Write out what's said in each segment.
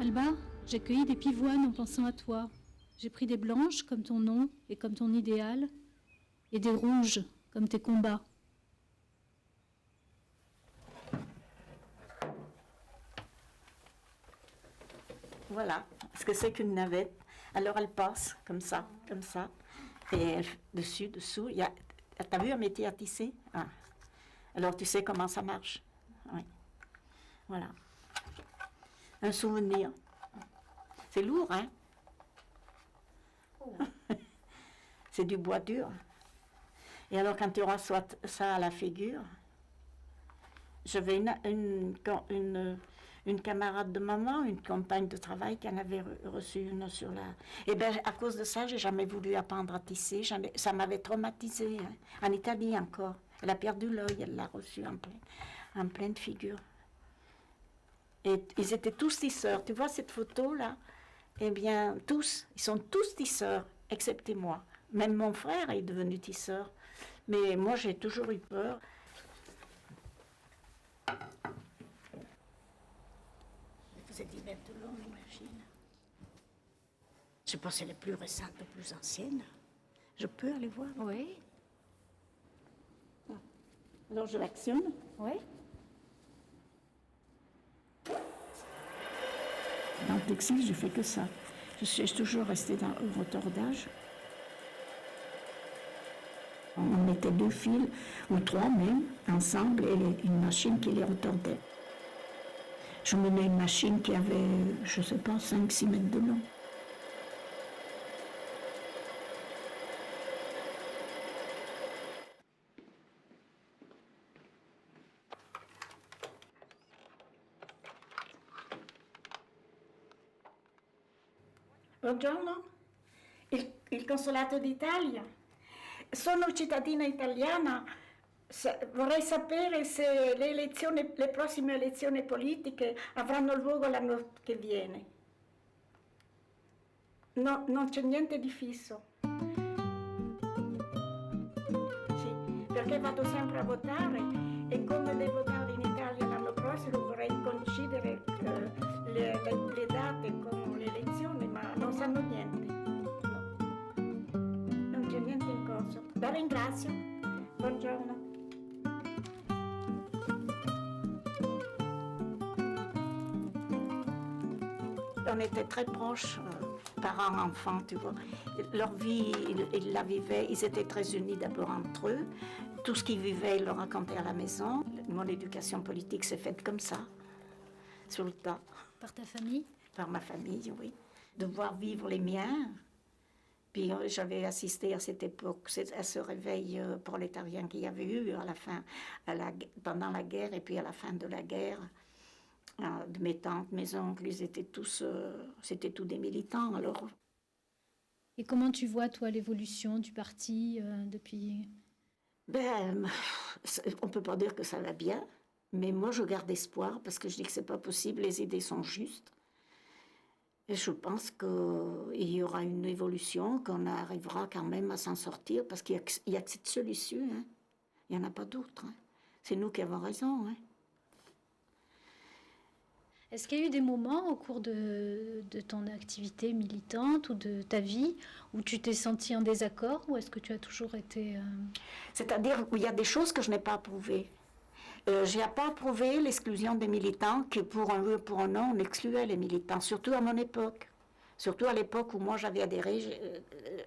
Alba, j'ai cueilli des pivoines en pensant à toi. J'ai pris des blanches comme ton nom et comme ton idéal, et des rouges comme tes combats. Voilà ce que c'est qu'une navette. Alors elle passe comme ça, et elle, dessus, dessous. T'as vu un métier à tisser? Ah. Alors tu sais comment ça marche. Oui. Voilà. Un souvenir. C'est lourd, hein? Oh. C'est du bois dur. Et alors quand tu reçois ça à la figure, j'avais une camarade de maman, une compagne de travail qui en avait reçu une sur la... Et bien, à cause de ça, j'ai jamais voulu apprendre à tisser. Ça m'avait traumatisée. Hein. En Italie encore. Elle a perdu l'œil, elle l'a reçu en pleine figure. Et ils étaient tous tisseurs. Tu vois cette photo-là? Eh bien, tous. Ils sont tous tisseurs, excepté moi. Même mon frère est devenu tisseur. Mais moi, j'ai toujours eu peur. C'est 10 mètres de long, l'imagine. Je pense que c'est les plus récentes, les plus anciennes. Je peux aller voir? Oui. Alors je l'actionne. Oui. Dans le textile, je fais que ça. Je suis toujours restée dans le retordage. On mettait 2 fils, ou 3 même, ensemble, et une machine qui les retordait. Je menais une machine qui avait, je ne sais pas, 5-6 mètres de long. Buongiorno, il consolato d'Italia. Sono cittadina italiana. Vorrei sapere se le prossime elezioni politiche avranno luogo l'anno che viene. No, non c'è niente di fisso. Sì, perché vado sempre a votare e come devo votare in Italia l'anno prossimo vorrei coincidere le date con le elezioni, ma non sanno niente. No. Non c'è niente in corso. La ringrazio. Buongiorno. On était très proches, parents-enfants, tu vois. Leur vie, ils la vivaient, ils étaient très unis d'abord entre eux. Tout ce qu'ils vivaient, ils le racontaient à la maison. Mon éducation politique s'est faite comme ça, sur le tas. Par ta famille? Par ma famille, oui. De voir vivre les miens. Puis j'avais assisté à cette époque, à ce réveil prolétarien qu'il y avait eu à la fin, pendant la guerre et puis à la fin de la guerre. De mes tantes, mes oncles, ils étaient tous, c'était tous des militants alors. Et comment tu vois, toi, l'évolution du parti depuis? Ben, on peut pas dire que ça va bien, mais moi je garde espoir parce que je dis que c'est pas possible, les idées sont justes. Et je pense qu'il y aura une évolution, qu'on arrivera quand même à s'en sortir parce qu'il y a que cette solution, hein. Il n'y en a pas d'autre. Hein. C'est nous qui avons raison, hein. Est-ce qu'il y a eu des moments au cours de ton activité militante ou de ta vie où tu t'es sentie en désaccord ou est-ce que tu as toujours été... C'est-à-dire qu'il y a des choses que je n'ai pas approuvées. Je n'ai pas approuvé l'exclusion des militants, que pour un oui ou pour un non, on excluait les militants, surtout à mon époque. Surtout à l'époque où moi j'avais adhéré,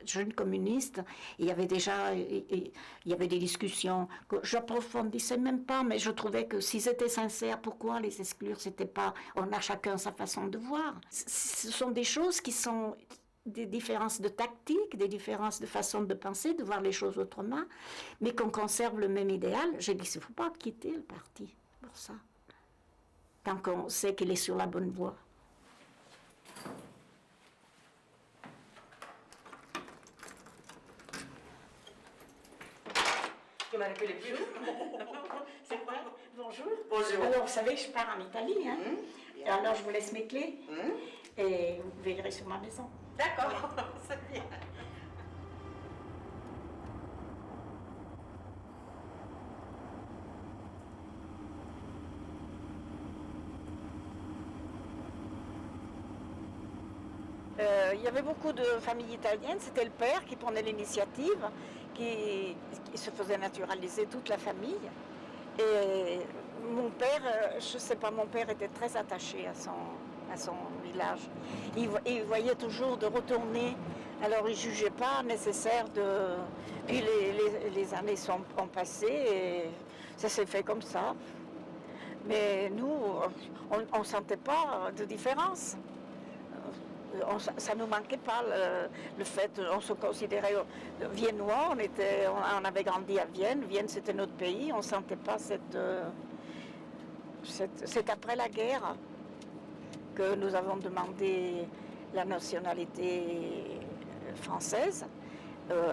jeune communiste, il y avait déjà il y avait des discussions que j'approfondissais même pas, mais je trouvais que s'ils étaient sincères, pourquoi les exclure? C'était pas, on a chacun sa façon de voir. Ce sont des choses qui sont des différences de tactique, des différences de façon de penser, de voir les choses autrement, mais qu'on conserve le même idéal. J'ai dit, il ne faut pas quitter le parti pour ça, tant qu'on sait qu'il est sur la bonne voie. Tu m'as appelé plus. C'est quoi? Bonjour. Bonjour. Alors, vous savez que je pars en Italie, hein? Alors, je vous laisse mes clés et vous veillerez sur ma maison. D'accord, c'est bien. il y avait beaucoup de familles italiennes. C'était le père qui prenait l'initiative, qui se faisait naturaliser toute la famille. Et mon père, je ne sais pas, mon père était très attaché à son village. Il voyait toujours de retourner, alors il ne jugeait pas nécessaire de... Puis les années ont passé et ça s'est fait comme ça. Mais nous, on ne sentait pas de différence. Ça ne nous manquait pas le fait, on se considérait viennois, on avait grandi à Vienne, Vienne c'était notre pays, on ne sentait pas c'est après la guerre que nous avons demandé la nationalité française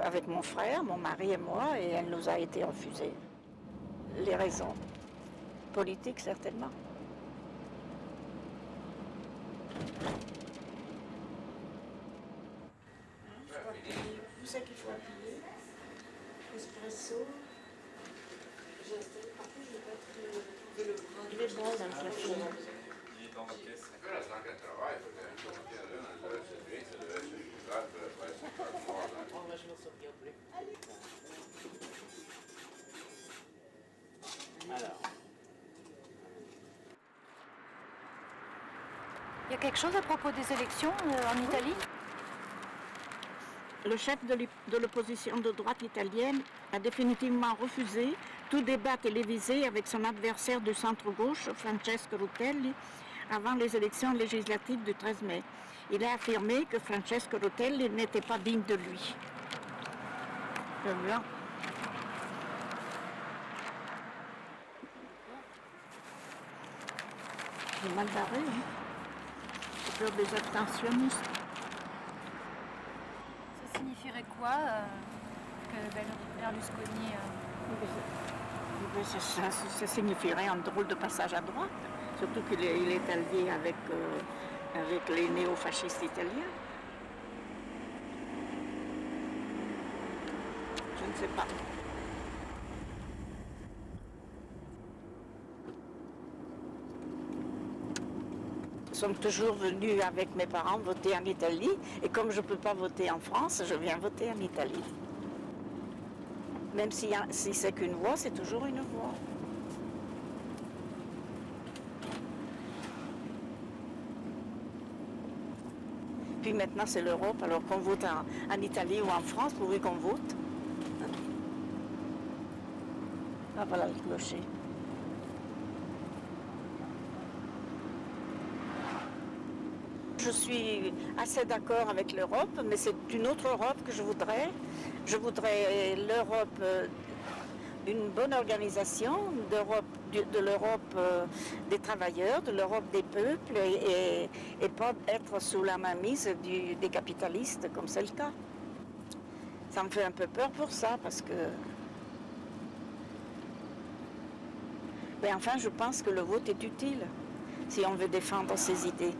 avec mon frère, mon mari et moi, et elle nous a été refusée. Les raisons politiques certainement. Vous savez qu'il faut appuyer. Espresso. J'ai installé partout, je n'ai pas trouvé le bras. Il est bon dans le café. Il est dans la caisse. Quella sta anche a travail, perché anche stamattina lui non deve essere svezia, deve essere sciugato, deve essere qualcosa. Oh, moi je m'en souviens plus. Alors. Il y a quelque chose à propos des élections en Italie? Le chef de l'opposition de droite italienne a définitivement refusé tout débat télévisé avec son adversaire du centre-gauche, Francesco Rutelli, avant les élections législatives du 13 mai. Il a affirmé que Francesco Rutelli n'était pas digne de lui. Bien. J'ai mal barré, hein. J'ai peur des abstentionnistes. Ça signifierait quoi que Berlusconi... Ça signifierait un drôle de passage à droite, surtout qu'il est allié avec les néo-fascistes italiens. Je ne sais pas. Nous sommes toujours venus avec mes parents voter en Italie, et comme je ne peux pas voter en France, je viens voter en Italie. Même si c'est qu'une voix, c'est toujours une voix. Puis maintenant, c'est l'Europe, alors qu'on vote en Italie ou en France, pourvu qu'on vote. Ah, voilà le clocher. Je suis assez d'accord avec l'Europe, mais c'est une autre Europe que je voudrais. Je voudrais l'Europe d'une bonne organisation, de l'Europe des travailleurs, de l'Europe des peuples, et pas être sous la mainmise des capitalistes, comme c'est le cas. Ça me fait un peu peur pour ça, parce que... Mais enfin, je pense que le vote est utile, si on veut défendre ses idées.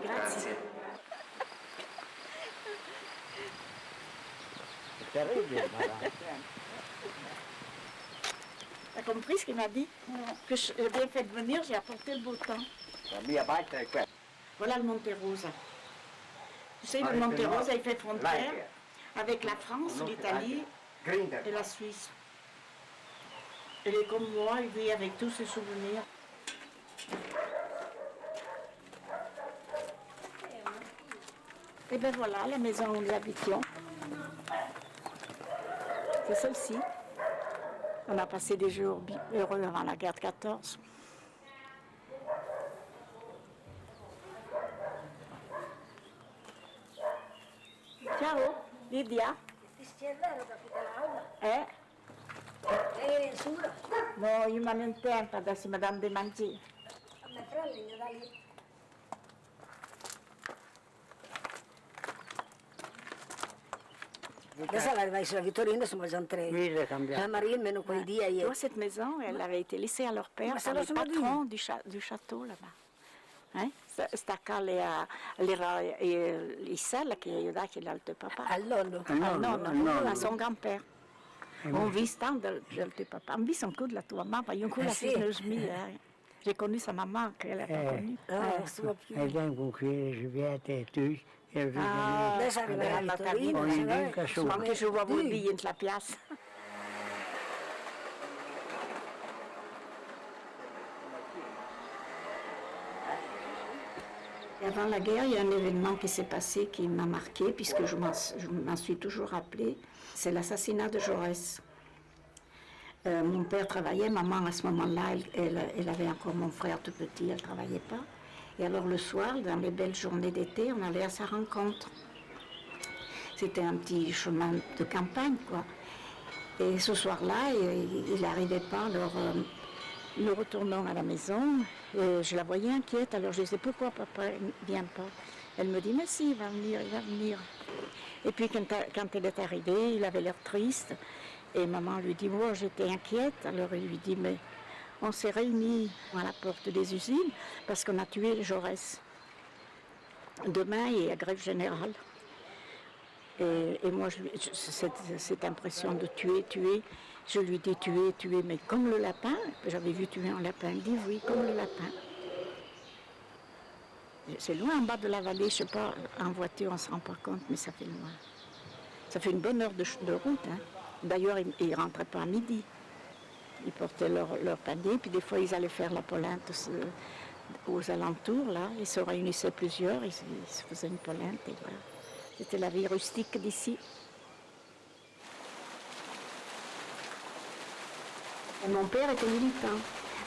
Grazie. T'as compris ce qu'il m'a dit? Que j'ai bien fait de venir, j'ai apporté le beau temps. Voilà le Monte Rosa. Tu sais, le Monte Rosa, il fait frontière avec la France, l'Italie et la Suisse. Il est comme moi, il vit avec tous ses souvenirs. Et bien voilà, la maison où nous habitions. C'est celle-ci. On a passé des jours heureux avant la guerre de 14. Ciao, Lydia. Sura, No, io non ho tempo adesso, Madame De Mangi. a me fratello da lì. Adesso arriva sulla Vittorino, sono già tre. Oui, j'ai cambiato. La Marie, meno quei dia Tu io. vois, cette maison, elle avait été laissée à leur père Mais ça par va le se patron du château là-bas. Sta qua il sel che gli dà il tuo papà. Al nonno. A son grand-père. On vit tant de tuo papà. On vit encore de la tua mamma. Io ancora sì. J'ai connu sa maman, qu'elle n'a pas connue. Ah, sono più. E dan con qui Giulietta e tu, e Adesso arriva la Vittorino, Ogni se no, minca su. Ma che je vois vos billes la pièce. Avant la guerre, il y a un événement qui s'est passé qui m'a marqué, puisque je m'en suis toujours rappelée. C'est l'assassinat de Jaurès. Mon père travaillait, maman à ce moment-là, elle avait encore mon frère tout petit, elle ne travaillait pas. Et alors le soir, dans les belles journées d'été, on allait à sa rencontre. C'était un petit chemin de campagne, quoi. Et ce soir-là, il n'arrivait pas, alors nous retournons à la maison, et je la voyais inquiète, alors je disais, pourquoi papa ne vient pas? Elle me dit, mais si, il va venir, il va venir. Et puis quand elle est arrivée, il avait l'air triste, et maman lui dit, moi j'étais inquiète, alors il lui dit, mais on s'est réunis à la porte des usines parce qu'on a tué Jaurès. Demain, il y a grève générale. Et moi, cette impression de tuer, je lui dis tuer, mais comme le lapin, j'avais vu tuer un lapin, il dit oui, comme le lapin. C'est loin en bas de la vallée, je ne sais pas, en voiture on ne se rend pas compte, mais ça fait loin. Ça fait une bonne heure de route. Hein. D'ailleurs, ils ne rentraient pas à midi. Ils portaient leur panier, puis des fois ils allaient faire la polenta aux alentours, là. Ils se réunissaient plusieurs, ils se faisaient une polenta, et voilà. C'était la vie rustique d'ici. Et mon père était militant.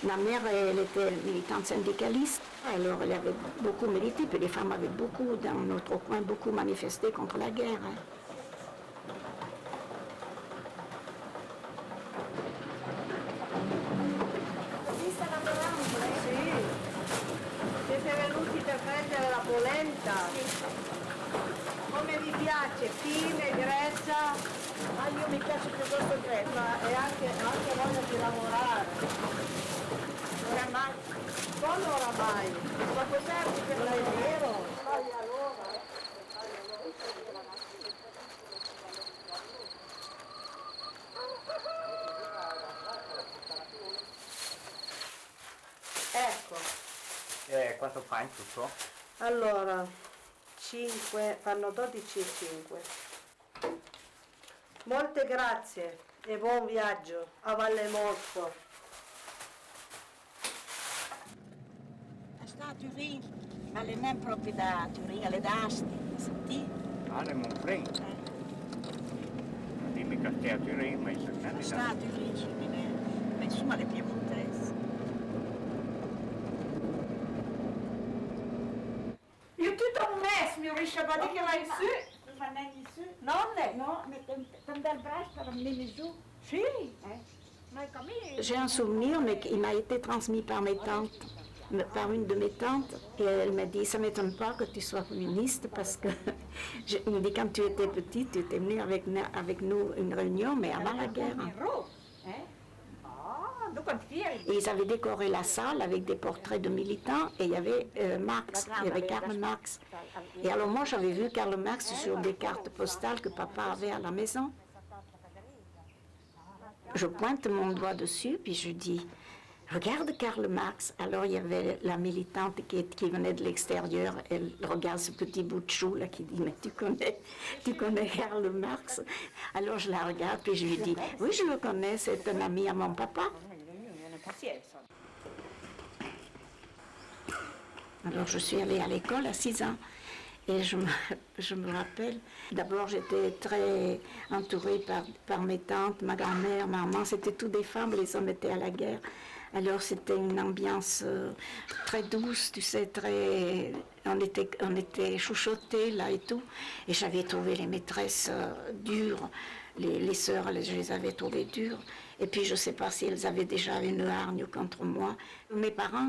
Ma mère, elle était militante syndicaliste. Alors, elle avait beaucoup milité, puis les femmes avaient beaucoup, dans notre coin, beaucoup manifesté contre la guerre. Hein. Siete venuti per prendere la polenta? Come vi piace? Fine, grezza? Ah, io mi piace piuttosto grezza e anche voglia di lavorare. Oramai? Come oramai? Ma cos'è che non è vero? Ecco. Quanto fa in tutto? Allora, 5, fanno 12 e 5. Molte grazie e buon viaggio a Valle Morto. Sta a Turin, ma le non proprio da Turin, alle da Asti, senti? Ale mon frère. Dimmi che stai a Turin, ma Sta a Turin, ma insomma le piemontesi. Io tutto un mess, mi riesce a dire che vai su? Non? Non, mais comme dans le bras, pour amener giù. Sì. J'ai un souvenir, mais il m'a été transmis par mes tantes, par une de mes tantes, et elle m'a dit, ça ne m'étonne pas que tu sois féministe, parce que, il me dit, quand tu étais petite, tu étais venue avec nous une réunion, mais avant la guerre. Et ils avaient décoré la salle avec des portraits de militants, et il y avait Marx, il y avait Karl Marx. Et alors moi, j'avais vu Karl Marx sur des cartes postales que papa avait à la maison. Je pointe mon doigt dessus, puis je dis, regarde Karl Marx. Alors il y avait la militante qui venait de l'extérieur, elle regarde ce petit bout de chou là, qui dit, mais tu connais Karl Marx? Alors je la regarde, puis je lui dis, oui, je le connais, c'est un ami à mon papa. Alors je suis allée à l'école à 6 ans. Et je me rappelle, d'abord j'étais très entourée par mes tantes, ma grand-mère, ma maman, c'était toutes des femmes, les hommes étaient à la guerre. Alors c'était une ambiance très douce, tu sais, on était chouchottés là et tout. Et j'avais trouvé les maîtresses dures, les sœurs, je les avais trouvées dures. Et puis je ne sais pas si elles avaient déjà une hargne contre moi. Mes parents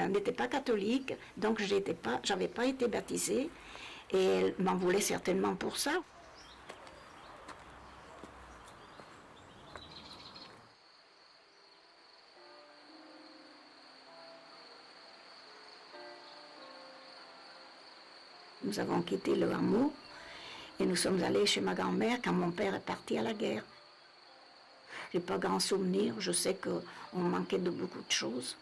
n'étaient pas catholiques, donc j'avais pas été baptisée. Et elles m'en voulaient certainement pour ça. Nous avons quitté le hameau et nous sommes allés chez ma grand-mère quand mon père est parti à la guerre. Je n'ai pas grand souvenir, je sais qu'on manquait de beaucoup de choses.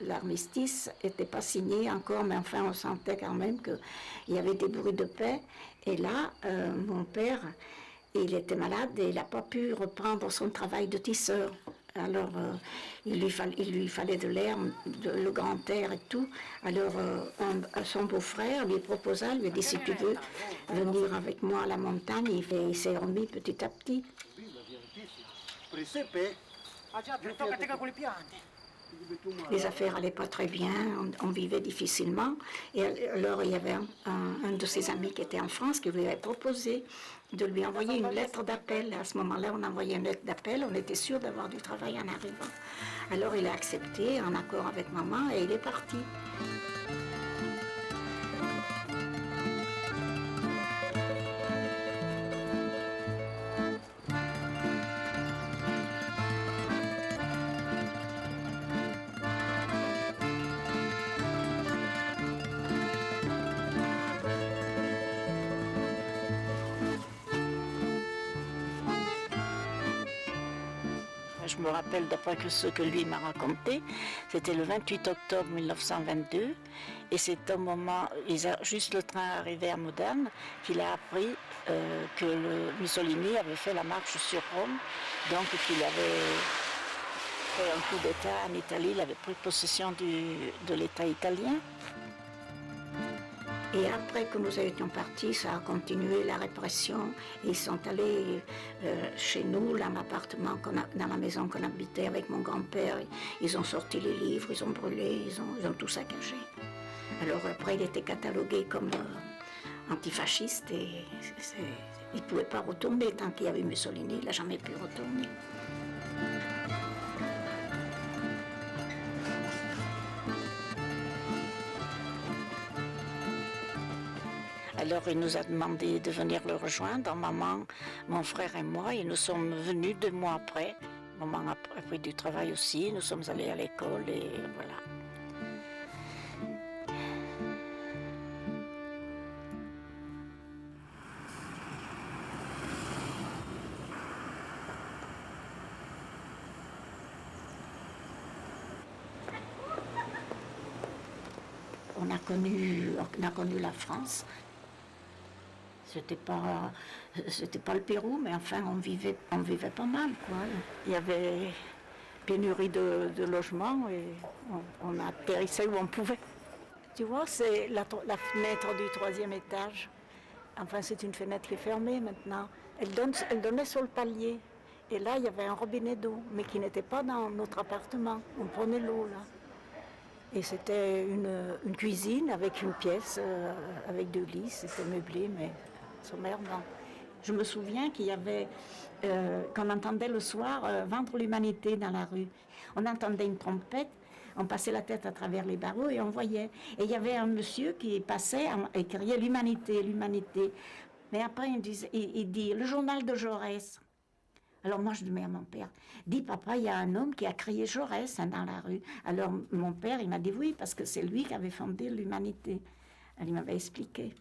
L'armistice n'était pas signé encore, mais enfin on sentait quand même qu'il y avait des bruits de paix. Et là, mon père, il était malade et il n'a pas pu reprendre son travail de tisseur. Alors, il lui fallait de l'air, le grand air et tout. Alors, son beau-frère lui proposa, lui a dit, si tu veux venir avec moi à la montagne, il s'est remis petit à petit. Les affaires n'allaient pas très bien, on vivait difficilement. Et alors, il y avait un de ses amis qui était en France qui lui avait proposé de lui envoyer une lettre d'appel. À ce moment-là, on envoyait une lettre d'appel, on était sûr d'avoir du travail en arrivant. Alors, il a accepté, en accord avec maman, et il est parti. Je me rappelle, d'après ce que lui m'a raconté, c'était le 28 octobre 1922, et c'est au moment, juste le train arrivé à Modane, qu'il a appris que Mussolini avait fait la marche sur Rome, donc qu'il avait fait un coup d'État en Italie, il avait pris possession de l'État italien. Et après que nous étions partis, ça a continué la répression. Ils sont allés chez nous, dans l'appartement, dans la maison qu'on habitait avec mon grand-père. Ils ont sorti les livres, ils ont brûlé, ils ont tout saccagé. Alors après, il était catalogué comme antifasciste et il ne pouvait pas retourner. Tant qu'il y avait Mussolini, il n'a jamais pu retourner. Alors il nous a demandé de venir le rejoindre, maman, mon frère et moi, et nous sommes venus 2 mois après. Maman a pris du travail aussi, nous sommes allés à l'école et voilà. On a connu la France. C'était pas le Pérou, mais enfin on vivait pas mal, quoi. Il y avait pénurie de logements et on atterrissait où on pouvait. Tu vois, c'est la fenêtre du 3e étage. Enfin, c'est une fenêtre qui est fermée maintenant. Elle donnait sur le palier. Et là, il y avait un robinet d'eau, mais qui n'était pas dans notre appartement. On prenait l'eau, là. Et c'était une cuisine avec une pièce, avec 2 lits. C'était meublé, mais sommaire, non. Je me souviens qu'il y avait, qu'on entendait le soir vendre l'humanité dans la rue. On entendait une trompette, on passait la tête à travers les barreaux et on voyait. Et il y avait un monsieur qui passait et criait l'humanité, l'humanité. Mais après, il dit le journal de Jaurès. Alors moi, je dis à mon père, dis papa, il y a un homme qui a crié Jaurès dans la rue. Alors mon père, il m'a dit oui, parce que c'est lui qui avait fondé l'humanité. Il m'avait expliqué.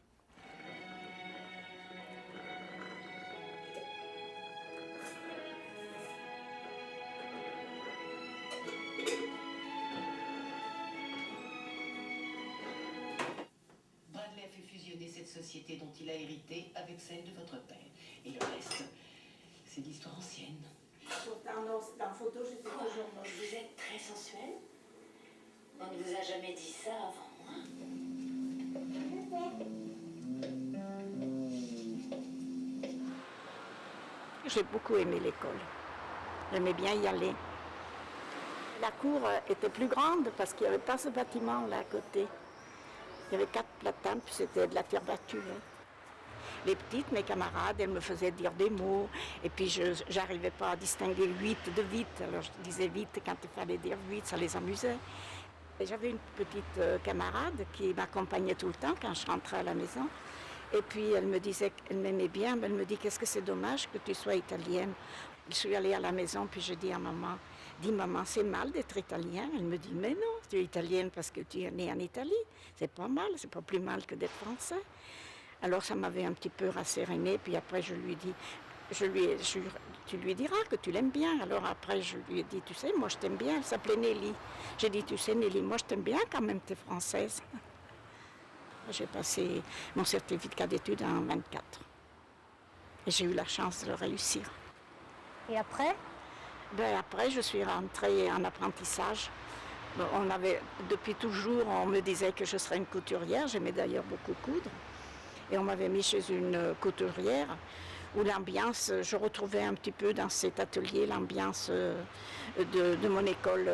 Bradley a fait fusionner cette société dont il a hérité avec celle de votre père. Et le reste, c'est l'histoire ancienne. Dans la photo, j'étais toujours moche. Vous êtes très sensuelle. On ne vous a jamais dit ça avant, hein? J'ai beaucoup aimé l'école. J'aimais bien y aller. La cour était plus grande parce qu'il n'y avait pas ce bâtiment là à côté. Il y avait 4 platanes, puis c'était de la terre battue. Hein. Les petites, mes camarades, elles me faisaient dire des mots, et puis je n'arrivais pas à distinguer 8 de vite. Alors je disais vite quand il fallait dire 8, ça les amusait. Et j'avais une petite camarade qui m'accompagnait tout le temps quand je rentrais à la maison. Et puis elle me disait qu'elle m'aimait bien, mais elle me dit qu'est-ce que c'est dommage que tu sois italienne. Je suis allée à la maison, puis je dis à maman, maman, c'est mal d'être italien. Elle me dit, mais non, tu es italienne parce que tu es née en Italie. C'est pas mal, c'est pas plus mal que d'être français. Alors ça m'avait un petit peu rassérénée, puis après je lui dis, tu lui diras que tu l'aimes bien. Alors après je lui ai dit, tu sais, moi je t'aime bien. Elle s'appelait Nelly. J'ai dit, tu sais Nelly, moi je t'aime bien quand même, tu es française. J'ai passé mon certificat d'études en 24. Et j'ai eu la chance de le réussir. Et après? Après, je suis rentrée en apprentissage. Bon, depuis toujours, on me disait que je serais une couturière. J'aimais d'ailleurs beaucoup coudre. Et on m'avait mis chez une couturière où l'ambiance, je retrouvais un petit peu dans cet atelier l'ambiance de mon école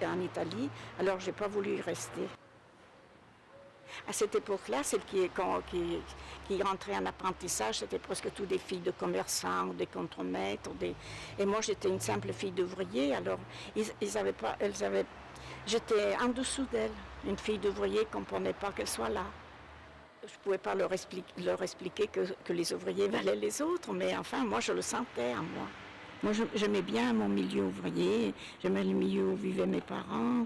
en Italie. Alors, je n'ai pas voulu y rester. À cette époque-là, celles qui rentraient en apprentissage, c'était presque toutes des filles de commerçants ou des contremaîtres. Et moi, j'étais une simple fille d'ouvrier. Alors, j'étais en dessous d'elles. Une fille d'ouvrier ne comprenait pas qu'elle soit là. Je ne pouvais pas leur expliquer que les ouvriers valaient les autres, mais enfin, moi, je le sentais en moi. Moi, j'aimais bien mon milieu ouvrier, j'aimais le milieu où vivaient mes parents,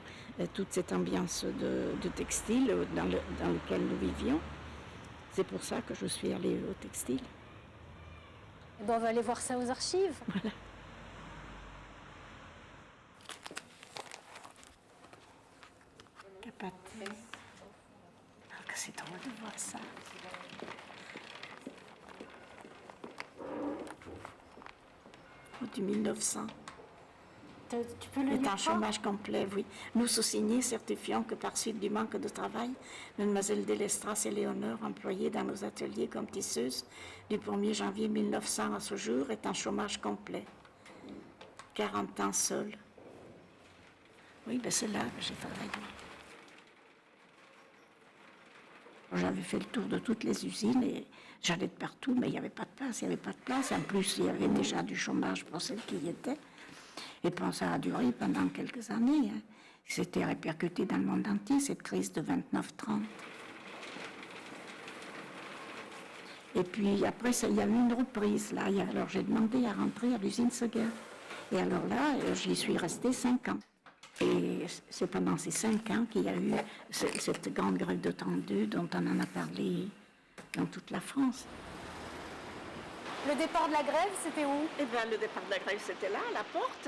toute cette ambiance de textile dans lequel nous vivions. C'est pour ça que je suis allée au textile. Eh ben, on va aller voir ça aux archives. Voilà. Capote. Ah, que c'est drôle de voir ça. Du 1900. Tu peux le est lire en chômage complet, oui. Nous sous-signés certifions que par suite du manque de travail, Mademoiselle Delestras Éléonore, employée dans nos ateliers comme tisseuse, du 1er janvier 1900 à ce jour, est en chômage complet. 40 ans seule. Oui, c'est là que j'ai travaillé. J'avais fait le tour de toutes les usines et j'allais de partout, mais il n'y avait pas de place, il n'y avait pas de place. En plus, il y avait déjà du chômage pour celles qui y étaient. Et puis ça a duré pendant quelques années. Hein. C'était répercuté dans le monde entier, cette crise de 29-30. Et puis après, il y a eu une reprise. Là. Alors j'ai demandé à rentrer à l'usine Seguin. Et alors là, j'y suis restée 5 ans. Et c'est pendant ces 5 ans qu'il y a eu cette grande grève de 32 dont on en a parlé dans toute la France. Le départ de la grève, c'était où? Eh bien, le départ de la grève, c'était là, à la porte,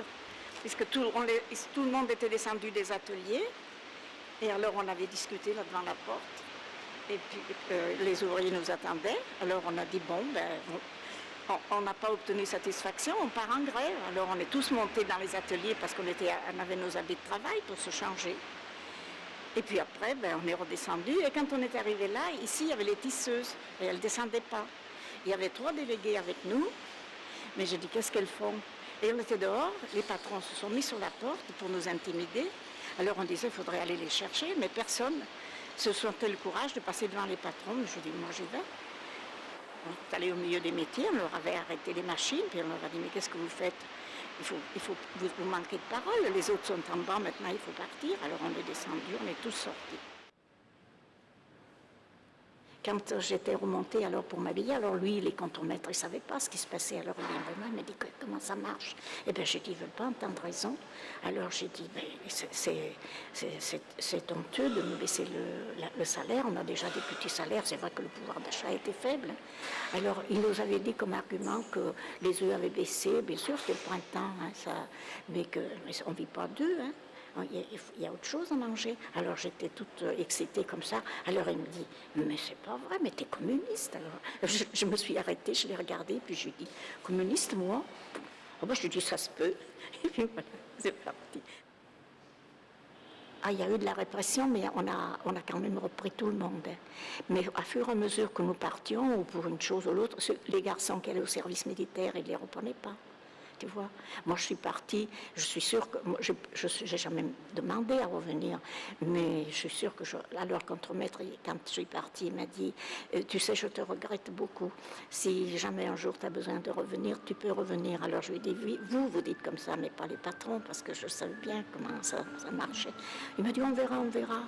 puisque tout le monde était descendu des ateliers. Et alors, on avait discuté là devant la porte. Et puis, les ouvriers nous attendaient. Alors, on a dit, bon, on n'a pas obtenu satisfaction, on part en grève. Alors, on est tous montés dans les ateliers parce qu'on avait nos habits de travail pour se changer. Et puis après, on est redescendu. Et quand on est arrivé là, ici, il y avait les tisseuses. Et elles ne descendaient pas. Il y avait 3 délégués avec nous, mais j'ai dit, qu'est-ce qu'elles font? Et on était dehors, les patrons se sont mis sur la porte pour nous intimider. Alors on disait, il faudrait aller les chercher, mais personne se sentait le courage de passer devant les patrons. Je dis, moi j'y vais. On est allé au milieu des métiers, on leur avait arrêté les machines, puis on leur a dit, mais qu'est-ce que vous faites? Vous manquez de parole, les autres sont en bas, maintenant il faut partir. Alors on est descendu, on est tous sortis. Quand j'étais remontée alors pour m'habiller, alors lui, les contremaîtres, il ne savait pas ce qui se passait. Alors il m'a dit, comment ça marche? Eh bien, j'ai dit, ils ne veulent pas entendre raison. Alors j'ai dit, c'est honteux de nous baisser le salaire. On a déjà des petits salaires. C'est vrai que le pouvoir d'achat était faible. Alors il nous avait dit comme argument que les œufs avaient baissé. Bien sûr, c'était le printemps, hein, mais on ne vit pas d'œufs. Hein. Il y a autre chose à manger. Alors j'étais toute excitée comme ça. Alors il me dit, mais c'est pas vrai, mais t'es communiste. Alors je me suis arrêtée, je l'ai regardé, puis je lui ai dit, communiste moi? Je lui ai dit, ça se peut. Et puis voilà, c'est parti. Ah, il y a eu de la répression, mais on a quand même repris tout le monde. Mais à fur et à mesure que nous partions, ou pour une chose ou l'autre, les garçons qui allaient au service militaire, ils ne les reprenaient pas. Tu vois, moi je suis partie, je suis sûre que, je n'ai jamais demandé à revenir, mais je suis sûre que, alors contre-maître, quand je suis partie, il m'a dit, tu sais, je te regrette beaucoup, si jamais un jour tu as besoin de revenir, tu peux revenir. Alors je lui ai dit, oui, vous dites comme ça, mais pas les patrons, parce que je savais bien comment ça marchait. Il m'a dit, on verra, on verra.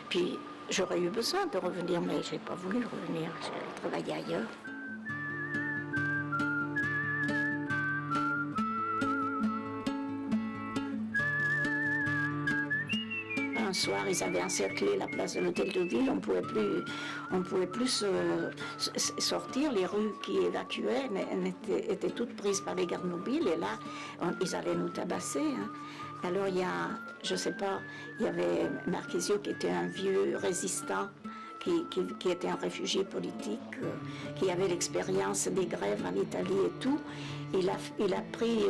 Puis j'aurais eu besoin de revenir, mais je n'ai pas voulu revenir, j'ai travaillé ailleurs. Un soir, ils avaient encerclé la place de l'hôtel de ville, on pouvait plus sortir, les rues qui évacuaient étaient toutes prises par les gardes mobiles, et là, ils allaient nous tabasser. Hein. Alors il y a, je sais pas, il y avait Marchisio qui était un vieux résistant, qui était un réfugié politique, qui avait l'expérience des grèves en Italie et tout. Il a pris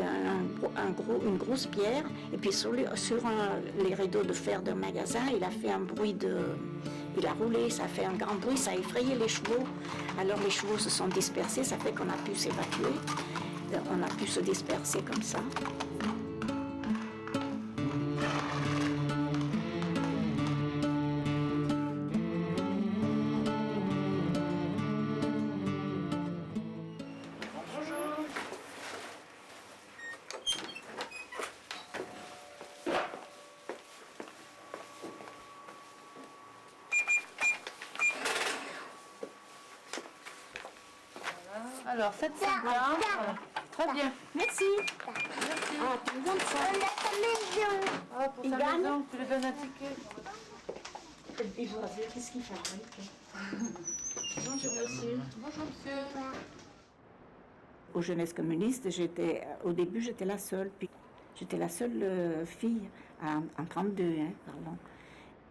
une grosse pierre, et puis sur les rideaux de fer d'un magasin, il a fait un bruit il a roulé, ça a fait un grand bruit, ça a effrayé les chevaux. Alors les chevaux se sont dispersés, ça fait qu'on a pu s'évacuer. On a pu se disperser comme ça. Alors, 750. Très bien. Merci. Merci. Ah, tu me donnes ça? Ah, pour sa maison, tu lui donnes un ticket. Il doit dire qu'est-ce qu'il fabrique. Bonjour, monsieur. Bonjour, monsieur. Aux jeunesses communistes, au début, j'étais la seule. Puis j'étais la seule fille en 32, hein, pardon.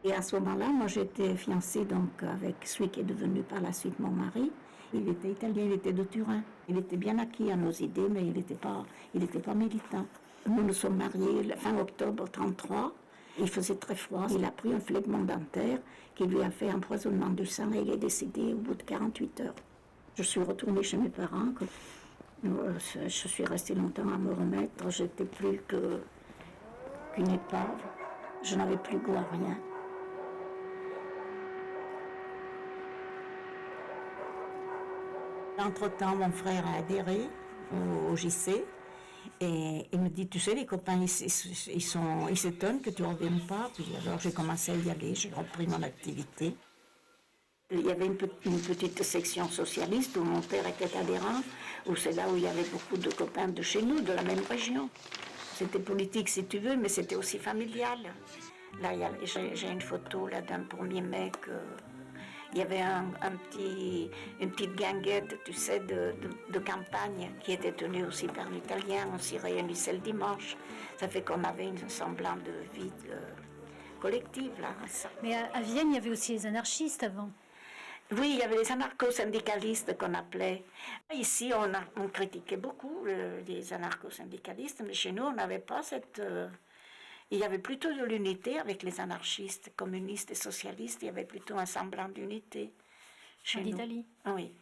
Et à ce moment-là, moi, j'étais fiancée donc avec celui qui est devenu par la suite mon mari. Il était italien, il était de Turin. Il était bien acquis à nos idées, mais il n'était pas militant. Nous nous sommes mariés le fin octobre 1933. Il faisait très froid. Il a pris un phlegmon dentaire qui lui a fait empoisonnement du sang et il est décédé au bout de 48 heures. Je suis retournée chez mes parents. Je suis restée longtemps à me remettre. J'étais plus qu'une épave. Je n'avais plus goût à rien. Entre-temps, mon frère a adhéré au JC et il me dit, tu sais, les copains, ils s'étonnent que tu ne reviennes pas. Puis alors j'ai commencé à y aller, j'ai repris mon activité. Il y avait une petite section socialiste où mon père était adhérent, où c'est là où il y avait beaucoup de copains de chez nous, de la même région. C'était politique si tu veux, mais c'était aussi familial. Là, j'ai une photo là, d'un 1er mai il y avait une petite guinguette, tu sais, de campagne qui était tenue aussi par l'Italien. On s'y réunissait le dimanche. Ça fait qu'on avait un semblant de vie collective, là. Mais à Vienne, il y avait aussi les anarchistes avant. Oui, il y avait les anarcho-syndicalistes qu'on appelait. Ici, on critiquait beaucoup les anarcho-syndicalistes, mais chez nous, on n'avait pas cette... Il y avait plutôt de l'unité avec les anarchistes, communistes et socialistes. Il y avait plutôt un semblant d'unité chez nous. En Italie? Oui.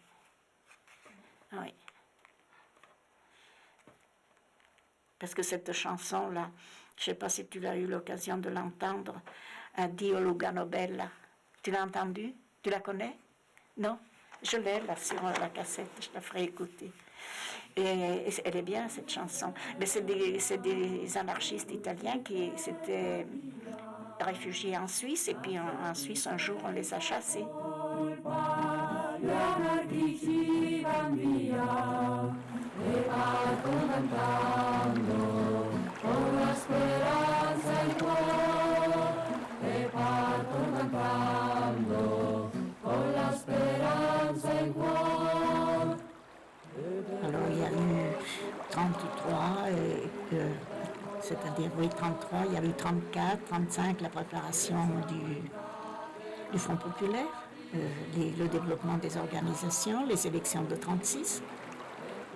Oui. Parce que cette chanson-là, je ne sais pas si tu as eu l'occasion de l'entendre, Dio Lugano Bella. Tu l'as entendue? Tu la connais? Non? Je l'ai là sur la cassette, je la ferai écouter. Et elle est bien, cette chanson. Mais c'est des anarchistes italiens qui s'étaient réfugiés en Suisse, et puis en Suisse, un jour, on les a chassés. Alors il y a eu 33, c'est-à-dire oui 33, il y a eu 34, 35, la préparation du Front populaire, le développement des organisations, les élections de 36.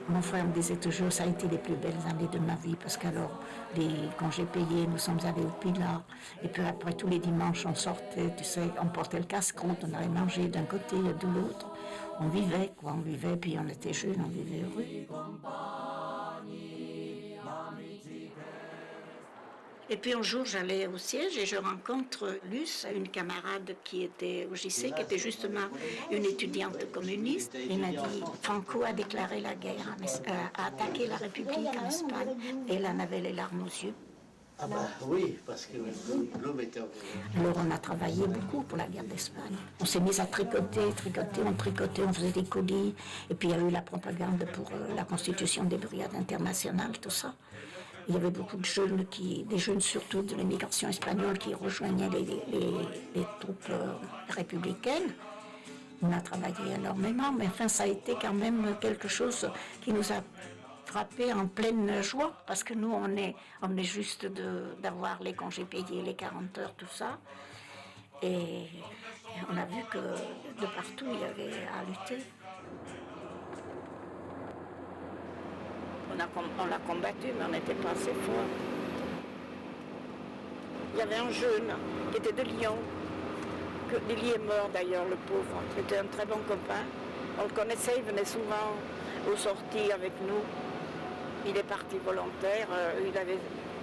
Mon frère me disait toujours, ça a été les plus belles années de ma vie, parce qu'alors, les congés payés, nous sommes allés au Pilat, et puis après, tous les dimanches, on sortait, tu sais, on portait le casse-croûte, on allait manger d'un côté et de l'autre. On vivait, quoi, on vivait, puis on était jeunes, on vivait heureux. Et puis un jour, j'allais au siège et je rencontre Luce, une camarade qui était au JC, qui était justement une étudiante communiste. Il m'a dit, Franco a déclaré la guerre, a attaqué la République en Espagne. Et elle en avait les larmes aux yeux. Ah bah oui, parce que l'homme était... Alors on a travaillé beaucoup pour la guerre d'Espagne. On s'est mis à tricoter, on faisait des colis. Et puis il y a eu la propagande pour la constitution des brigades internationales, tout ça. Il y avait beaucoup de jeunes, des jeunes surtout de l'immigration espagnole qui rejoignaient les troupes républicaines. On a travaillé énormément, mais enfin ça a été quand même quelque chose qui nous a frappé en pleine joie, parce que nous on est juste d'avoir les congés payés, les 40 heures, tout ça. Et on a vu que de partout il y avait à lutter. On l'a combattu, mais on n'était pas assez fort. Il y avait un jeune qui était de Lyon, que Lily est mort d'ailleurs, le pauvre. C'était un très bon copain. On le connaissait, il venait souvent aux sorties avec nous. Il est parti volontaire, il avait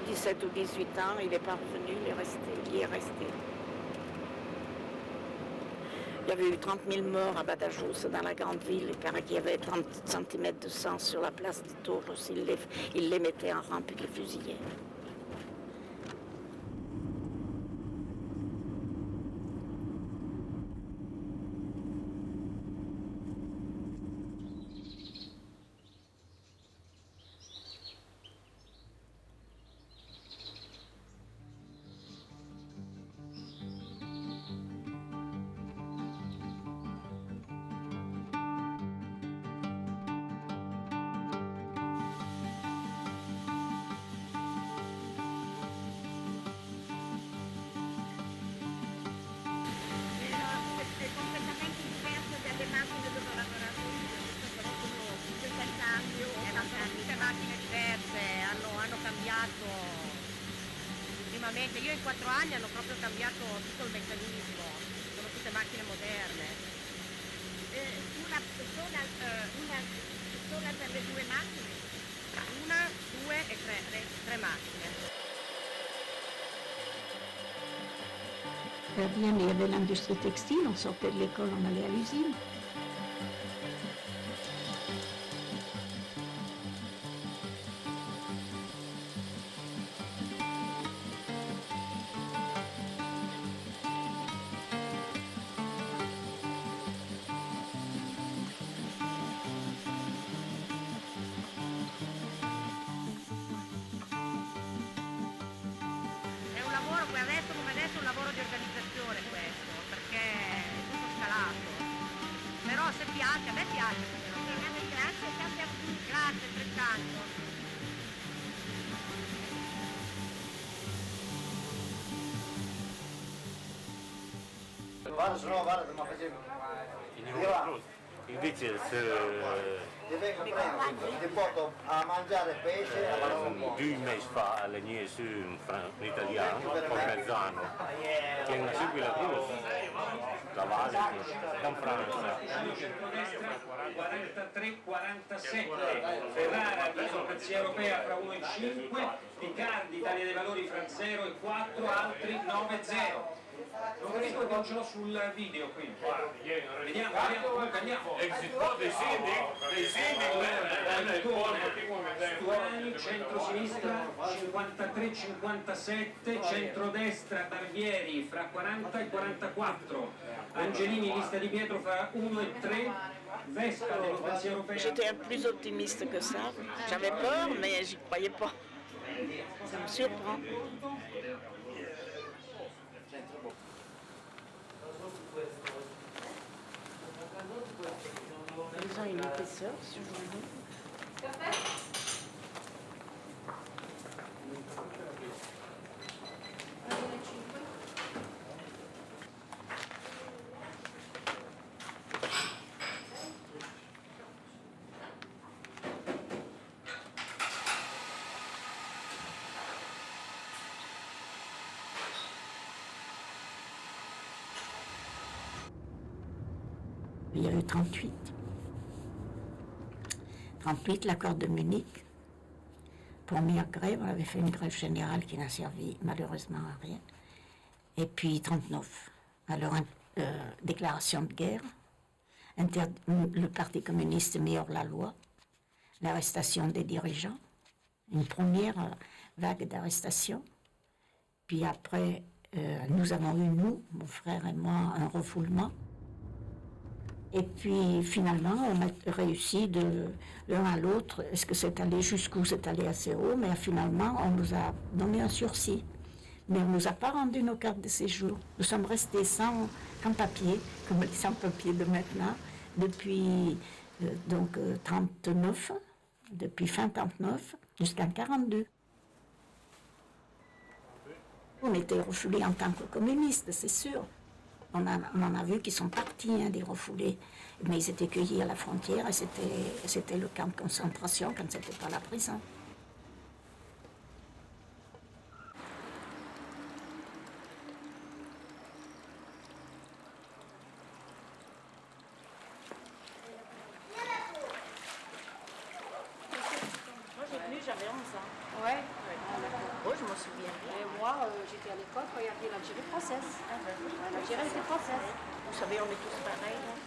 17 ou 18 ans, il n'est pas revenu, il est resté. Il y avait eu 30 000 morts à Badajoz, dans la grande ville. Il paraît qu'il y avait 30 cm de sang sur la place des Tours. Il les mettait en rang puis les fusillaient. Io in 4 anni hanno proprio cambiato tutto il meccanismo, sono tutte macchine moderne. Una sola per le 2 macchine? 1, 2 e 3 macchine. Bien, il y avait l'industrie textile, on sortait de l'école, on allait à l'usine. Guarda, ma facevo... Invece se ti porto a mangiare pesce a Marocco. 2 mesi fa alle mie su un italiano, Parmezzano, che non segue la cruz, la Valle, in Francia. 43-47, Ferrara, Democrazia Europea fra 1 e 5, Riccardi, Italia dei Valori fra 0 e 4, altri 9-0. Non capisco che non ce l'ho sul video qui. Vediamo, andiamo. Stuani, centro-sinistra 53-57, centrodestra Barbieri fra 40 e 44, Angelini, lista di Pietro fra 1 e 3, Vespa, Democrazia Europea. J'étais plus optimiste que ça. J'avais peur, mais j'y croyais pas. Ça me surprend. Ils ont une épaisseur sur le Il y a eu 38. 38, l'accord de Munich. Première grève, on avait fait une grève générale qui n'a servi malheureusement à rien. Et puis 39. Alors, déclaration de guerre. Le Parti communiste met hors la loi. L'arrestation des dirigeants. Une première vague d'arrestation. Puis après, nous avons eu, nous, mon frère et moi, un refoulement. Et puis finalement, on a réussi de l'un à l'autre. Est-ce que c'est allé jusqu'où? C'est allé assez haut, mais finalement, on nous a donné un sursis. Mais on ne nous a pas rendu nos cartes de séjour. Nous sommes restés sans papier, comme les sans-papiers de maintenant, depuis 39, depuis fin 39 jusqu'en 42. On était refoulés en tant que communistes, c'est sûr. On en a vu qui sont partis, hein, des refoulés. Mais ils étaient cueillis à la frontière et c'était le camp de concentration quand c'était pas la prison. Moi j'ai venu, j'avais 11 ans. Ouais. Oh, je m'en souviens bien. Et moi, j'étais à l'école quand il y avait l'Algérie française. L'Algérie était française. Vous savez, on est tous pareils. Hein.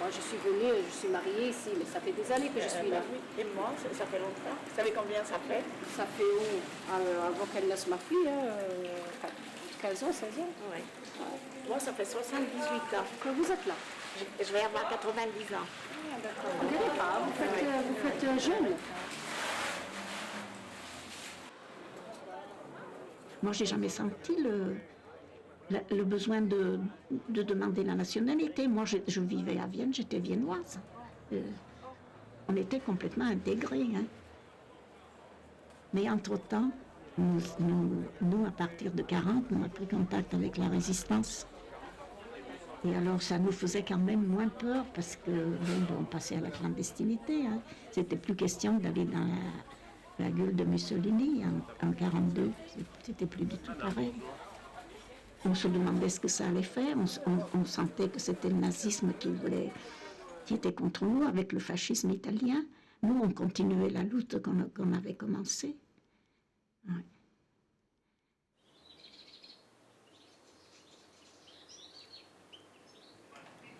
Moi, je suis venue, je suis mariée ici, mais ça fait des années que je suis là. Et moi, ça fait longtemps. Vous savez combien ça fait? Ça fait avant qu'elle naisse ma fille, 15 ans, 16 ans. Oui. Moi, ça fait 78 ans. Que vous êtes là? Je vais avoir 90 ans. Vous ne pas, vous faites jeune. Moi, j'ai jamais senti le besoin de demander la nationalité. Moi, je vivais à Vienne, j'étais viennoise. On était complètement intégrés. Hein. Mais entre-temps, nous, à partir de 40, on a pris contact avec la résistance. Et alors, ça nous faisait quand même moins peur parce que on passait à la clandestinité. Hein. C'était plus question d'aller dans la gueule de Mussolini en 42. C'était plus du tout pareil. On se demandait ce que ça allait faire. On sentait que c'était le nazisme qui était contre nous avec le fascisme italien. Nous, on continuait la lutte qu'on avait commencée. Ouais.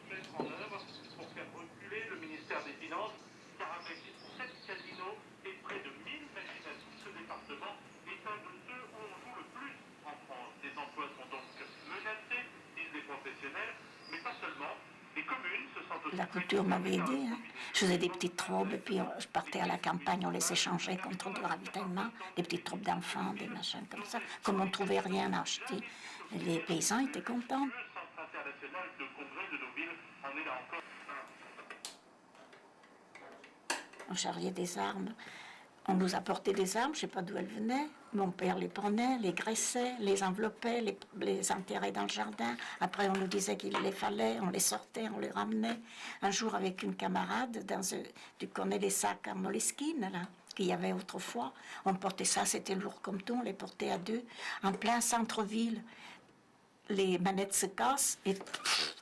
Mettre en œuvre pour faire reculer le ministère des Finances, car avec 7 casinos et près de 1000 machines à sous, ce département est un de ceux où on joue le plus en France. Des emplois sont donc menacés, disent les professionnels, mais pas seulement. Les communes se sentent aussi... La couture m'avait aidé. Hein. Je faisais des petites robes et puis je partais à la campagne, on les échangeait contre du ravitaillement, des petites robes d'enfants, des machins comme ça. Comme on ne trouvait rien à acheter, les paysans étaient contents. Le Centre international de congrès de Deauville en est là encore. On charriait des armes. On nous apportait des armes, je ne sais pas d'où elles venaient. Mon père les prenait, les graissait, les enveloppait, les enterrait dans le jardin. Après, on nous disait qu'il les fallait, on les sortait, on les ramenait. Un jour, avec une camarade, tu connais les sacs à Moleskine, là, qu'il y avait autrefois. On portait ça, c'était lourd comme tout, on les portait à deux, en plein centre-ville. Les manettes se cassent et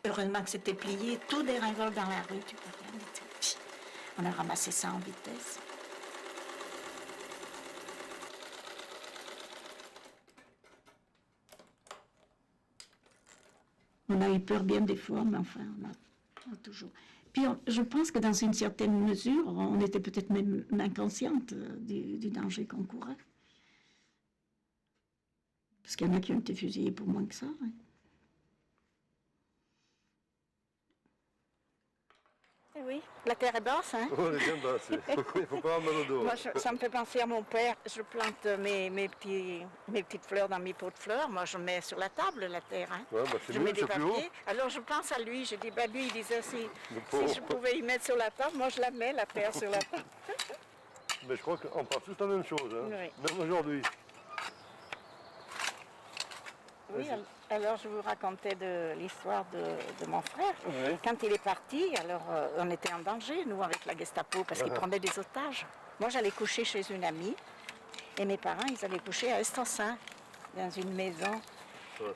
heureusement que c'était plié, tout déringole dans la rue. Tu peux rien dire. On a ramassé ça en vitesse. On a eu peur bien des fois, mais enfin, on a toujours... Puis je pense que dans une certaine mesure, on était peut-être même inconsciente du danger qu'on courait. Parce qu'il y en a qui ont été fusillés pour moins que ça. Hein. Oui, la terre est basse, hein? Oh, elle est bien basse, il ne faut pas avoir mal au dos. Moi, ça me fait penser à mon père. Je plante mes petites fleurs dans mes pots de fleurs. Moi, je mets sur la table la terre. Hein. Ouais, bah je mets des papiers. Alors, je pense à lui. Je dis, bah, lui, il disait, si je pouvais y mettre sur la table, moi, je la mets, la terre, sur la table. Mais je crois qu'on pense tous la même chose, hein? Oui. Même aujourd'hui. Oui, alors je vous racontais de l'histoire de mon frère. Oui. Quand il est parti, alors on était en danger, nous, avec la Gestapo, parce qu'ils prenaient des otages. Moi, j'allais coucher chez une amie, et mes parents, ils allaient coucher à Estançin, dans une maison.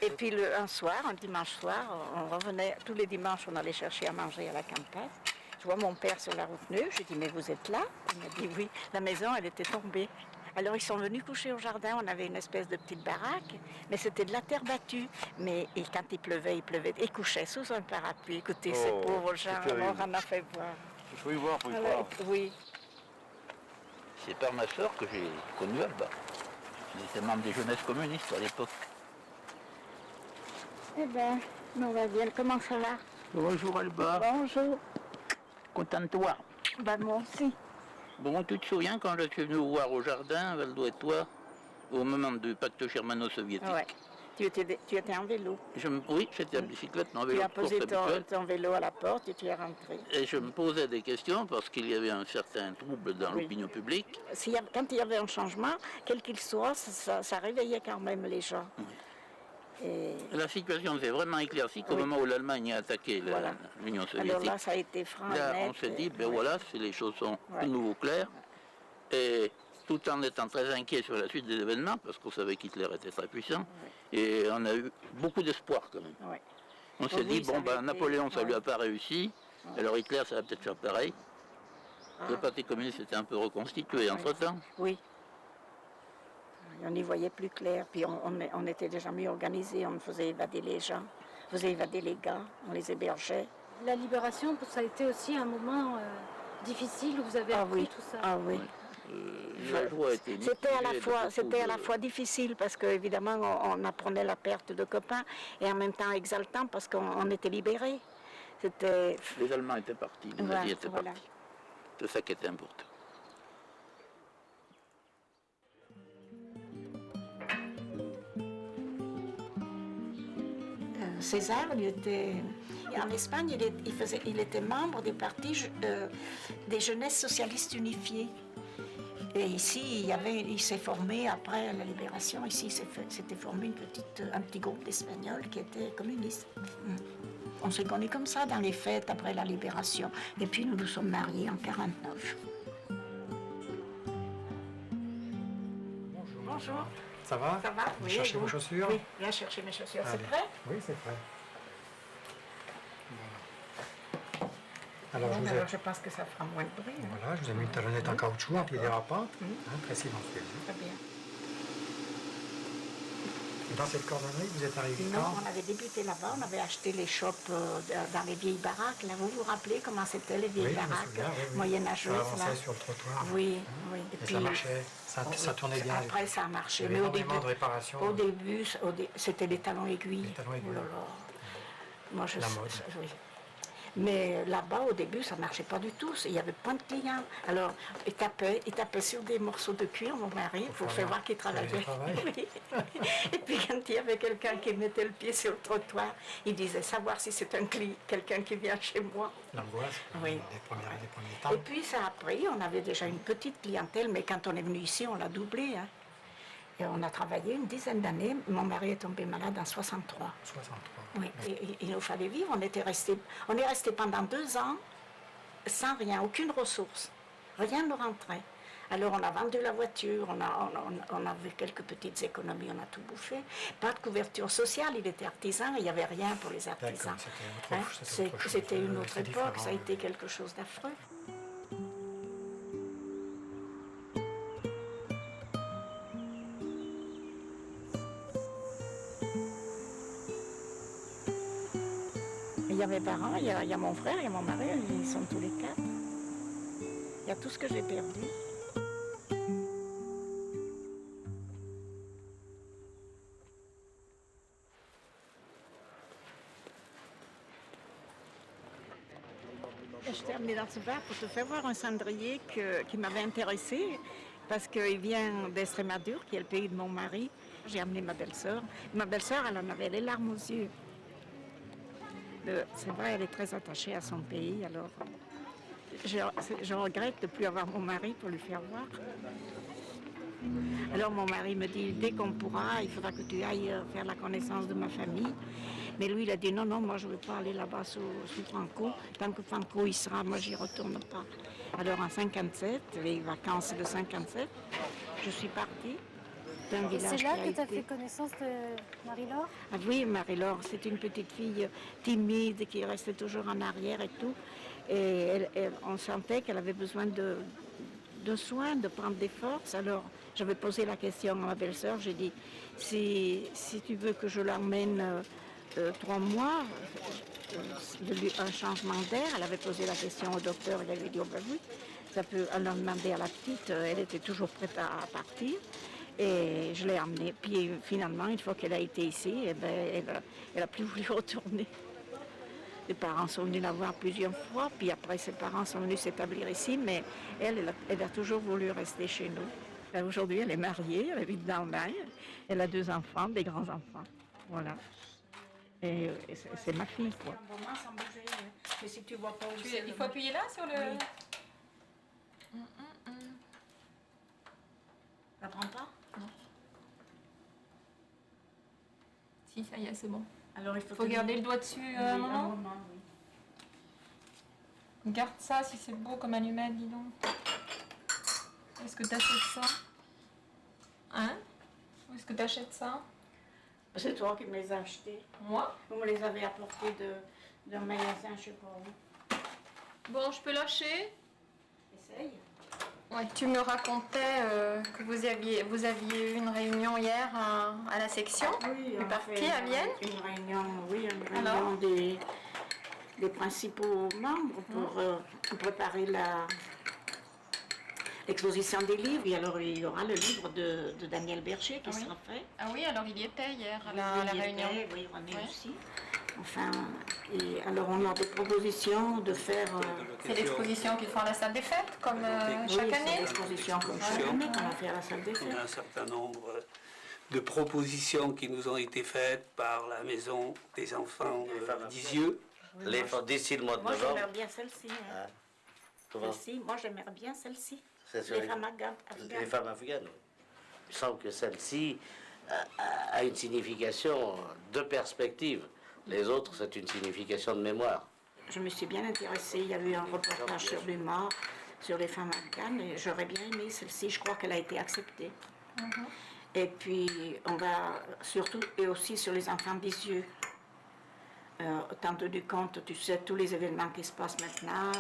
Et puis un soir, un dimanche soir, on revenait, tous les dimanches, on allait chercher à manger à la campagne. Je vois mon père sur la route neuve, je lui dis, mais vous êtes là? Il m'a dit oui, la maison, elle était tombée. Alors ils sont venus coucher au jardin, on avait une espèce de petite baraque, mais c'était de la terre battue. Mais et quand il pleuvait, ils couchaient sous un parapluie. Écoutez, ces pauvres gens, alors on en a fait voir. Il faut y voir pour y Alors, croire. oui. C'est par ma soeur que j'ai connu Alba. Il était membre des jeunesses communistes à l'époque. Eh bien, on va bien. Comment ça va? Bonjour Alba. Bonjour. Content de te voir. Ben, moi aussi. Bon, tu te souviens quand je suis venu vous voir au jardin, à Valdo et toi, au moment du pacte germano-soviétique? Ouais. Tu étais en vélo. Oui, j'étais à bicyclette, en Tu vélo as de course posé habituel. ton vélo à la porte et tu es rentré. Et je me posais des questions parce qu'il y avait un certain trouble dans l'opinion publique. Quand il y avait un changement, quel qu'il soit, ça réveillait quand même les gens. Et La situation s'est vraiment éclaircie au moment où l'Allemagne a attaqué l'Union soviétique. alors là, ça a été franc. Là, net, on s'est dit, ben voilà, si les choses sont de nouveau claires, et tout en étant très inquiet sur la suite des événements, parce qu'on savait qu'Hitler était très puissant, et on a eu beaucoup d'espoir quand même. On s'est dit, bon, ben, Napoléon, ça lui a pas réussi, alors Hitler, ça va peut-être faire pareil. Le Parti communiste était un peu reconstitué entre-temps. Oui. On y voyait plus clair, puis on était déjà mieux organisés, on faisait évader les gens, on faisait évader les gars, on les hébergeait. La libération, ça a été aussi un moment difficile où vous avez appris tout ça. Ah oui. La joie était C'était à la fois difficile parce qu'évidemment on apprenait la perte de copains et en même temps exaltant parce qu'on était libérés. Les Allemands étaient partis, les nazis étaient partis. C'est ça qui était important. César, en Espagne, il était membre des partis des jeunesses socialistes unifiées. Et ici, il s'est formé, après la libération, ici, s'était formé un petit groupe d'Espagnols qui étaient communistes. On s'est connus comme ça dans les fêtes après la libération. Et puis nous nous sommes mariés en 1949. Bonjour. Ça va? Ça va? Vous cherchez vos chaussures? Oui, viens chercher mes chaussures. Allez. C'est prêt? Oui, c'est prêt. Alors, je pense que ça fera moins de bruit. Hein. Voilà, je vous ai mis une talonnette en caoutchouc anti-dérapante, très silencieuse. Très bien. Dans cette cordonnerie, vous êtes arrivé Non, quand? on avait débuté là-bas, on avait acheté les shops dans les vieilles baraques. Là, vous vous rappelez comment c'était les vieilles baraques moyenâgeuses? Ça avançait sur le trottoir. Oui, oui. Et puis, ça marchait, ça tournait bien. Après, ça a marché. Il y avait énormément de réparations. Au début, c'était des talons aiguilles. Les talons aiguilles. Oh là là. Moi, La mode. Oui. Mais là-bas, au début, ça ne marchait pas du tout. Il n'y avait pas de clients. Alors, il tapait sur des morceaux de cuir, mon mari, pour faire voir qu'il travaillait. Oui. Et puis, quand il y avait quelqu'un qui mettait le pied sur le trottoir, il disait savoir si c'est quelqu'un qui vient chez moi. L'angoisse, oui. des premiers temps. Et puis, ça a pris. On avait déjà une petite clientèle, mais quand on est venu ici, on l'a doublé. Hein. Et on a travaillé une dizaine d'années. Mon mari est tombé malade en 63. 63. Oui, et il nous fallait vivre. On est resté pendant 2 ans sans rien, aucune ressource. Rien ne rentrait. Alors on a vendu la voiture, on avait quelques petites économies, on a tout bouffé. Pas de couverture sociale, il était artisan, il n'y avait rien pour les artisans. C'était une autre époque, ça a été quelque chose d'affreux. Il y a mes parents, il y a mon frère, il y a mon mari, ils sont tous les 4. Il y a tout ce que j'ai perdu. Je t'ai amené dans ce bar pour te faire voir un cendrier qui m'avait intéressée parce qu'il vient d'Estrémadure, qui est le pays de mon mari. J'ai amené ma belle-sœur. Ma belle-sœur, elle en avait les larmes aux yeux. C'est vrai, elle est très attachée à son pays, alors je regrette de ne plus avoir mon mari pour lui faire voir. Alors mon mari me dit, dès qu'on pourra, il faudra que tu ailles faire la connaissance de ma famille. Mais lui, il a dit, non, non, moi je ne veux pas aller là-bas sous Franco. Tant que Franco y sera, moi j'y retourne pas. Alors en 57, les vacances de 57, je suis partie d'un Et village c'est là qui a que tu as été- fait connaissance de Marie-Laure? Ah oui, Marie-Laure, c'est une petite fille timide qui restait toujours en arrière et tout. Et on sentait qu'elle avait besoin de soins, de prendre des forces. Alors j'avais posé la question à ma belle-sœur, j'ai dit, si tu veux que je l'emmène 3 mois, un changement d'air, elle avait posé la question au docteur, il avait dit, oh ben oui, ça peut, elle a demandé à la petite, elle était toujours prête à partir. Et je l'ai emmenée. Puis finalement, une fois qu'elle a été ici, eh ben, elle a plus voulu retourner. Les parents sont venus la voir plusieurs fois, puis après ses parents sont venus s'établir ici, mais elle a toujours voulu rester chez nous. Aujourd'hui, elle est mariée, elle habite dans l'Allemagne, elle a 2 enfants, des grands-enfants. Voilà. Et c'est ma fille, quoi. Mais si tu vois pas où Il faut appuyer là sur le... Oui. Ça prend pas? Non. Si, ça y est, c'est bon. Alors il Faut garder le doigt dessus un moment. Garde ça si c'est beau comme allumette, dis donc. Est-ce que t'achètes ça? Hein? Où est-ce que t'achètes ça? C'est toi qui me les as achetés. Moi? Vous me les avez apportés d'un magasin, je sais pas où. Bon, je peux lâcher? Essaye. Ouais, tu me racontais que vous aviez eu une réunion hier à la section. Oui, du on parti fait à Vienne. Une réunion, oui, une réunion Alors des principaux membres pour préparer l'exposition des livres. Et alors il y aura le livre de Daniel Berger qui sera fait. Ah oui, alors il y était hier à Oui, la il y réunion. était, oui, René aussi. Enfin, et alors on a des propositions de faire... C'est l'exposition qu'ils font à la salle des fêtes, comme chaque oui, année. c'est l'exposition comme chaque année qu'on a fait à la salle des fêtes. On a un certain nombre de propositions qui nous ont été faites par la maison des enfants d'Isieux. D'ici le mois de Moi novembre. j'aimerais bien celle-ci. Hein. Comment? Celle-ci, moi j'aimerais bien celle-ci. C'est sur Les les- femmes afghanes. Les femmes afghanes. Il me semble que celle-ci a une signification de perspective. Les autres, c'est une signification de mémoire. Je me suis bien intéressée. Il y a eu un reportage sur l'UMA, sur les femmes afghanes, et j'aurais bien aimé celle-ci. Je crois qu'elle a été acceptée. Et puis, on va surtout, et aussi sur les enfants d'Isieux. T'as entendu compte, tu sais, tous les événements qui se passent maintenant,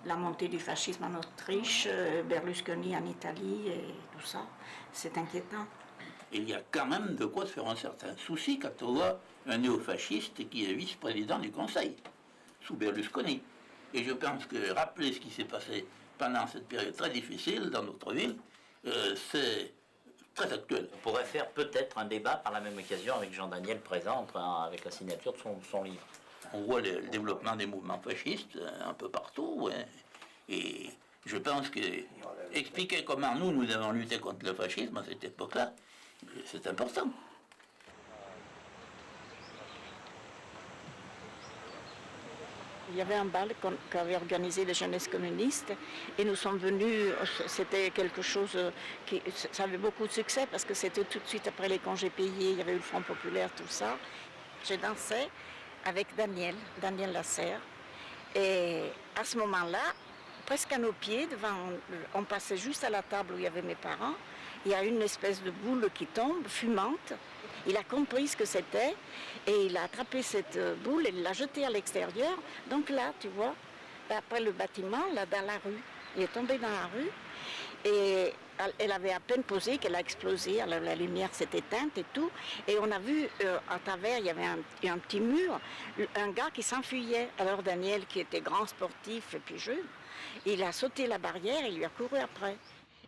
la montée du fascisme en Autriche, Berlusconi en Italie, et tout ça, c'est inquiétant. Il y a quand même de quoi se faire un certain souci quand on voit un néofasciste qui est vice-président du Conseil, sous Berlusconi. Et je pense que rappeler ce qui s'est passé pendant cette période très difficile dans notre ville, c'est très actuel. On pourrait faire peut-être un débat par la même occasion avec Jean-Daniel présent, avec la signature de son livre. On voit le développement des mouvements fascistes un peu partout. Ouais. Et je pense que expliquer comment nous avons lutté contre le fascisme à cette époque-là, c'est important. Il y avait un bal qu'avait organisé les jeunesses communistes et nous sommes venus, c'était quelque chose ça avait beaucoup de succès parce que c'était tout de suite après les congés payés, il y avait eu le Front populaire, tout ça. J'ai dansé avec Daniel Lasserre et à ce moment-là, presque à nos pieds, on passait juste à la table où il y avait mes parents, il y a une espèce de boule qui tombe, fumante. Il a compris ce que c'était et il a attrapé cette boule et l'a jetée à l'extérieur. Donc là, tu vois, après le bâtiment, là dans la rue, il est tombé dans la rue et elle avait à peine posé qu'elle a explosé. Alors la lumière s'est éteinte et tout. Et on a vu à travers, il y avait un petit mur, un gars qui s'enfuyait. Alors Daniel, qui était grand sportif et puis jeune, il a sauté la barrière et il lui a couru après.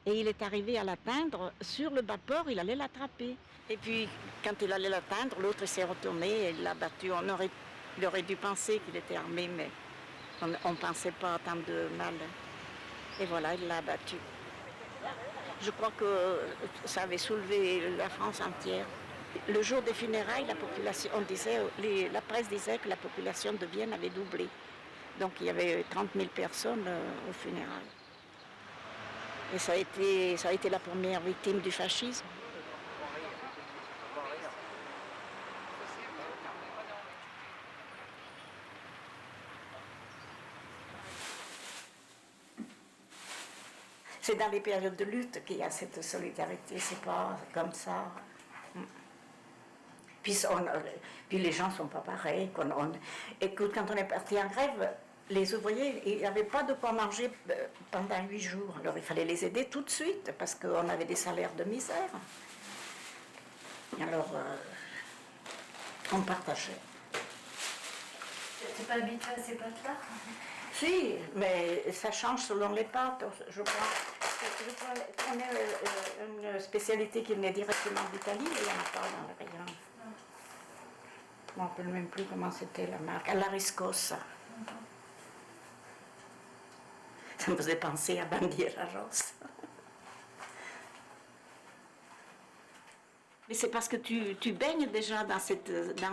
Et il est arrivé à l'atteindre sur le bas-port, il allait l'attraper. Et puis, quand il allait l'atteindre, l'autre s'est retourné et il l'a battu. Il aurait dû penser qu'il était armé, mais on ne pensait pas à tant de mal. Et voilà, il l'a battu. Je crois que ça avait soulevé la France entière. Le jour des funérailles, la population, la presse disait que la population de Vienne avait doublé. Donc il y avait 30 000 personnes aux funérailles. Et ça a été la première victime du fascisme. C'est dans les périodes de lutte qu'il y a cette solidarité, c'est pas comme ça. Puis les gens ne sont pas pareils. Écoute, quand on est parti en grève, les ouvriers, il n'y avait pas de quoi manger pendant 8 jours. Alors il fallait les aider tout de suite, parce qu'on avait des salaires de misère. Et alors, on partageait. Tu n'es pas habitué à ces pâtes-là? Si, mais ça change selon les pâtes, je crois. On a une spécialité qui venait directement d'Italie, mais il n'y en a pas dans le rayon. Je ne me rappelle même plus comment c'était la marque. À la Riscosa. Ça me faisait penser à Bandiera Rossa. Mais c'est parce que tu baignes déjà dans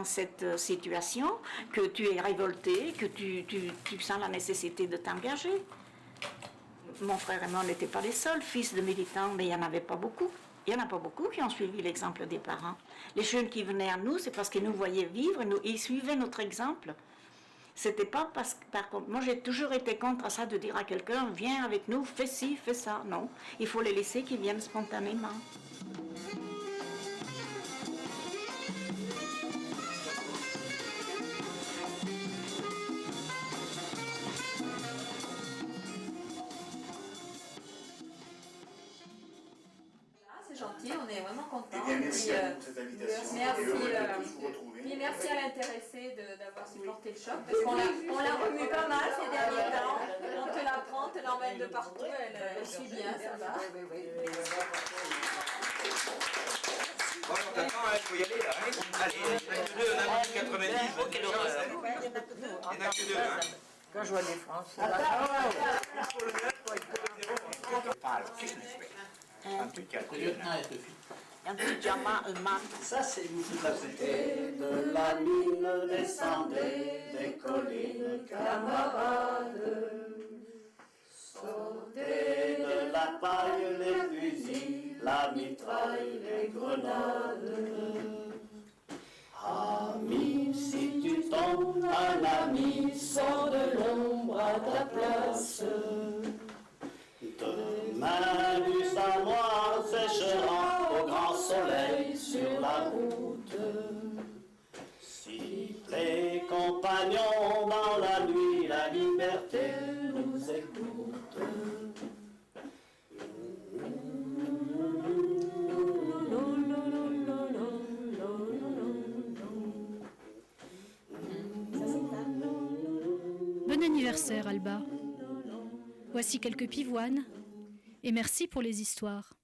cette situation que tu es révolté, que tu sens la nécessité de t'engager. Mon frère et moi n'étaient pas les seuls fils de militants, mais il n'y en avait pas beaucoup. Il n'y en a pas beaucoup qui ont suivi l'exemple des parents. Les jeunes qui venaient à nous, c'est parce qu'ils nous voyaient vivre, ils suivaient notre exemple. C'était pas parce que, par contre, moi j'ai toujours été contre ça de dire à quelqu'un, viens avec nous, fais ci, fais ça. Non, il faut les laisser qu'ils viennent spontanément. Gentil, on est vraiment contents. Eh bien, merci à vous de cette invitation. Merci à l'intéressé d'avoir supporté le choc, parce qu'on l'a remu pas mal ces derniers temps. On te la prend, on te l'emmène de partout, elle suit bien, ça va. Bon, on t'attend, il faut y aller là. Hein. Allez, il n'y en a que deux, on a plus de 90. Oh, quelle horreur. Il n'y en a que deux. Hein. Quand je vois les Français. Ça, c'est tout à fait. De la mine descendez, des collines camarades. Sortez de la paille les fusils, la mitraille, les grenades. Ami, si tu tombes, un ami sort de l'ombre à ta place. Demain du samoir séchera au grand soleil sur la route. Si tes compagnons dans la nuit, la liberté nous écoute. Bon anniversaire, Alba. Voici quelques pivoines et merci pour les histoires.